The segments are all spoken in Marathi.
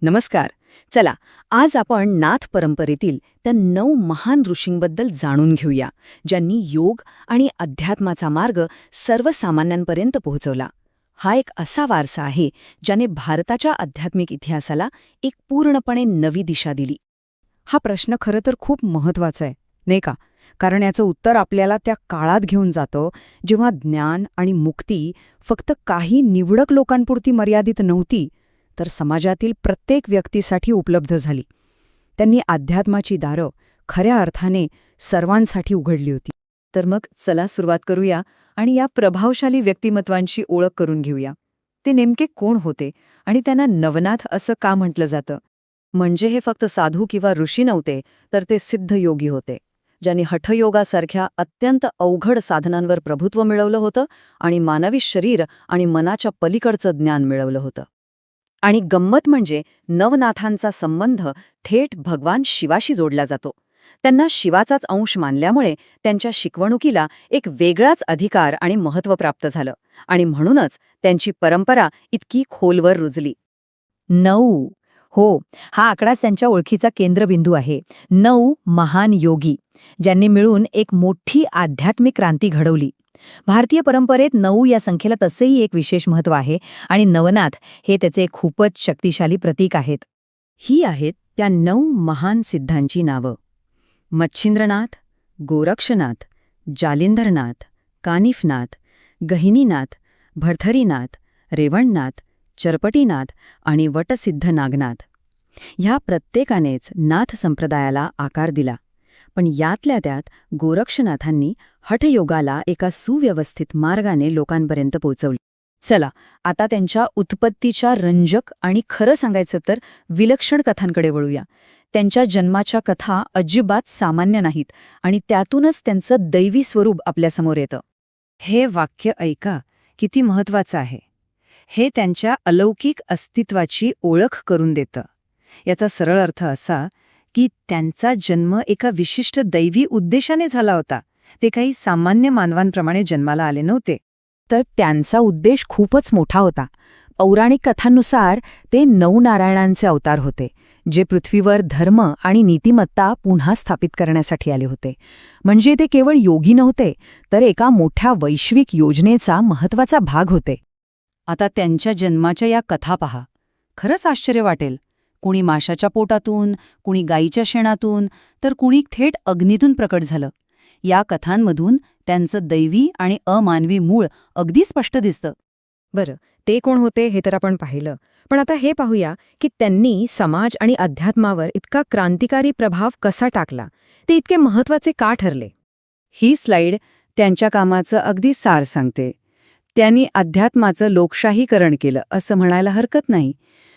नमस्कार. चला, आज आपण नाथ परंपरेतील त्या 9 महान ऋषींबद्दल जाणून घेऊया, ज्यांनी योग आणि अध्यात्माचा मार्ग सर्वसामान्यांपर्यंत पोहोचवला. हा एक असा वारसा आहे ज्याने भारताच्या आध्यात्मिक इतिहासाला एक पूर्णपणे नवी दिशा दिली. हा प्रश्न खरं तर खूप महत्वाचा आहे, नाही का? कारण याचं उत्तर आपल्याला त्या काळात घेऊन जातं जेव्हा ज्ञान आणि मुक्ती फक्त काही निवडक लोकांपुरती मर्यादित नव्हती, तर समाजातील प्रत्येक व्यक्तीसाठी उपलब्ध झाली. त्यांनी अध्यात्माची दारं खऱ्या अर्थाने सर्वांसाठी उघडली होती. तर मग चला सुरुवात करूया आणि या प्रभावशाली व्यक्तिमत्वांची ओळख करून घेऊया. ते नेमके कोण होते आणि त्यांना नवनाथ असं का म्हटलं जातं? म्हणजे हे फक्त साधू किंवा ऋषी नव्हते, तर ते सिद्ध योगी होते, ज्यांनी हठयोगासारख्या अत्यंत अवघड साधनांवर प्रभुत्व मिळवलं होतं आणि मानवी शरीर आणि मनाच्या पलीकडचं ज्ञान मिळवलं होतं. आणि गंमत म्हणजे नवनाथांचा संबंध थेट भगवान शिवाशी जोडला जातो. त्यांना शिवाचाच अंश मानल्यामुळे त्यांच्या शिकवणुकीला एक वेगळाच अधिकार आणि महत्त्व प्राप्त झालं आणि म्हणूनच त्यांची परंपरा इतकी खोलवर रुजली. 9. हो, हा आकडाच त्यांच्या ओळखीचा केंद्रबिंदू आहे. 9 महान योगी, ज्यांनी मिळून एक मोठी आध्यात्मिक क्रांती घडवली. भारतीय परंपरेत 9 या संख्येला तसेही एक विशेष महत्त्व आहे आणि नवनाथ हे त्याचे खूपच शक्तिशाली प्रतीक आहेत. ही आहेत त्या 9 महान सिद्धांची नावं: मच्छिंद्रनाथ, गोरक्षनाथ, जालिंधरनाथ, कानिफनाथ, गहिनीनाथ, भरथरीनाथ, रेवणनाथ, चरपटीनाथ आणि वटसिद्ध नागनाथ. ह्या प्रत्येकानेच नाथ संप्रदायाला आकार दिला. पण यातल्या त्यात गोरक्षनाथांनी हठयोगाला एका सुव्यवस्थित मार्गाने लोकांपर्यंत पोहोचवली. चला, आता त्यांच्या उत्पत्तीच्या रंजक आणि खरं सांगायचं तर विलक्षण कथांकडे वळूया. त्यांच्या जन्माच्या कथा अजिबात सामान्य नाहीत आणि त्यातूनच त्यांचं दैवी स्वरूप आपल्यासमोर येतं. हे वाक्य ऐका, किती महत्वाचं आहे. हे त्यांच्या अलौकिक अस्तित्वाची ओळख करून देतं. याचा सरळ अर्थ असा की त्यांचा जन्म एका विशिष्ट दैवी उद्देशाने झाला होता. ते काही सामान्य मानवांप्रमाणे जन्माला आले नव्हते. तर त्यांचा उद्देश खूपच मोठा होता. पौराणिक कथांनुसार ते 9 नारायणांचे अवतार होते, जे पृथ्वीवर धर्म आणि नीतिमत्ता पुन्हा स्थापित करण्यासाठी आले होते. म्हणजे ते केवळ योगी नव्हते, तर एका मोठ्या वैश्विक योजनेचा महत्त्वाचा भाग होते. आता त्यांच्या जन्माच्या या कथा पहा. खरंच आश्चर्य वाटेल. कुणी माशाच्या पोटातून, कुणी गायीच्या शेणातून, तर कुणी थेट अग्नीतून प्रकट झालं. या कथांमधून त्यांचं दैवी आणि अमानवी मूळ अगदी स्पष्ट दिसतं. बरं, ते कोण होते हे तर आपण पाहिलं. पण आता हे पाहूया की त्यांनी समाज आणि अध्यात्मावर इतका क्रांतिकारी प्रभाव कसा टाकला, ते इतके महत्त्वाचे का ठरले. ही स्लाईड त्यांच्या कामाचं अगदी सार सांगते. त्यांनी अध्यात्माचं लोकशाहीकरण केलं असं म्हणायला हरकत नाही.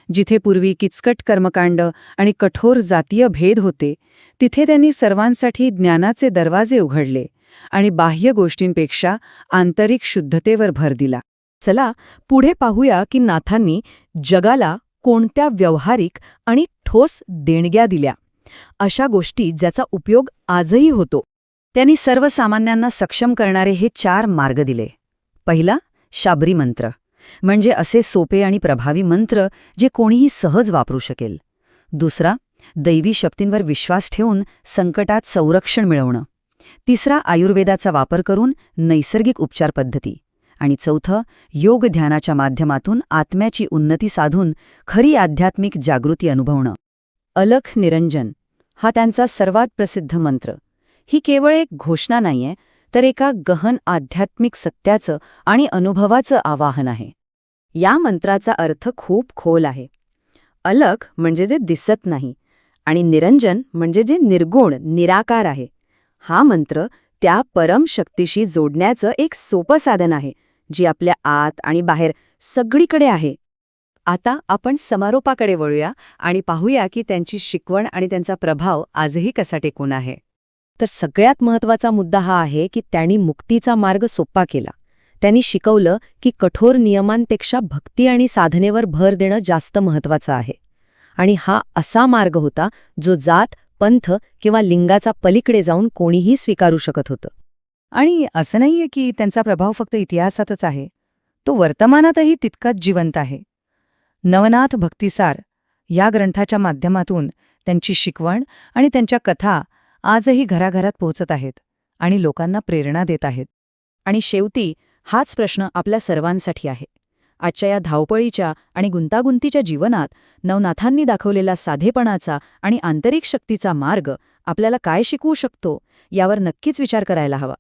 जिथे पूर्वी किचकट कर्मकांड आणि कठोर जातीय भेद होते, तिथे त्यांनी सर्वांसाठी ज्ञानाचे दरवाजे उघडले आणि बाह्य गोष्टींपेक्षा आंतरिक शुद्धतेवर भर दिला. चला, पुढे पाहूया की नाथांनी जगाला कोणत्या व्यावहारिक आणि ठोस देणग्या दिल्या, अशा गोष्टी ज्याचा उपयोग आजही होतो. त्यांनी सर्वसामान्यांना सक्षम करणारे हे 4 मार्ग दिले. पहिला, शाबरी मंत्र, म्हणजे असे सोपे आणि प्रभावी मंत्र जे कोणीही सहज वापरू शकेल. दुसरा, दैवी शक्तींवर विश्वास ठेवून संकटात संरक्षण मिळवणं. तिसरा, आयुर्वेदाचा वापर करून नैसर्गिक उपचार पद्धती. आणि चौथं, योग ध्यानाच्या माध्यमातून आत्म्याची उन्नती साधून खरी आध्यात्मिक जागृती अनुभवणं. अलख निरंजन हा त्यांचा सर्वात प्रसिद्ध मंत्र. ही केवळ एक घोषणा नाहीये, तर एका गहन आध्यात्मिक सत्याचं आणि अनुभवाचं आवाहन आहे. या मंत्राचा अर्थ खूप खोल आहे. अलख म्हणजे जे दिसत नाही आणि निरंजन म्हणजे जे निर्गुण, निराकार आहे. हा मंत्र त्या परम शक्तीशी जोडण्याचं एक सोपं साधन आहे, जी आपल्या आत आणि बाहेर सगळीकडे आहे. आता आपण समारोपाकडे वळूया आणि पाहूया की त्यांची शिकवण आणि त्यांचा प्रभाव आजही कसा टेकून आहे. तर सगळ्यात महत्त्वाचा मुद्दा हा आहे की त्यांनी मुक्तीचा मार्ग सोपा केला. त्यांनी शिकवलं की कठोर नियमांपेक्षा भक्ती आणि साधनेवर भर देणं जास्त महत्त्वाचं आहे. आणि हा असा मार्ग होता जो जात, पंथ किंवा लिंगाचा पलीकडे जाऊन कोणीही स्वीकारू शकत होतं. आणि असं नाहीये की त्यांचा प्रभाव फक्त इतिहासातच आहे. तो वर्तमानातही तितकाच जिवंत आहे. नवनाथ भक्तिसार या ग्रंथाच्या माध्यमातून त्यांची शिकवण आणि त्यांच्या कथा आजही घराघरात पोहोचत आहेत आणि लोकांना प्रेरणा देत आहेत. आणि शेवटी हाच प्रश्न आपल्या सर्वांसाठी आहे. आजच्या या धावपळीच्या आणि गुंतागुंतीच्या जीवनात नवनाथांनी दाखवलेला साधेपणाचा आणि आंतरिक शक्तीचा मार्ग आपल्याला काय शिकवू शकतो यावर नक्कीच विचार करायला हवा.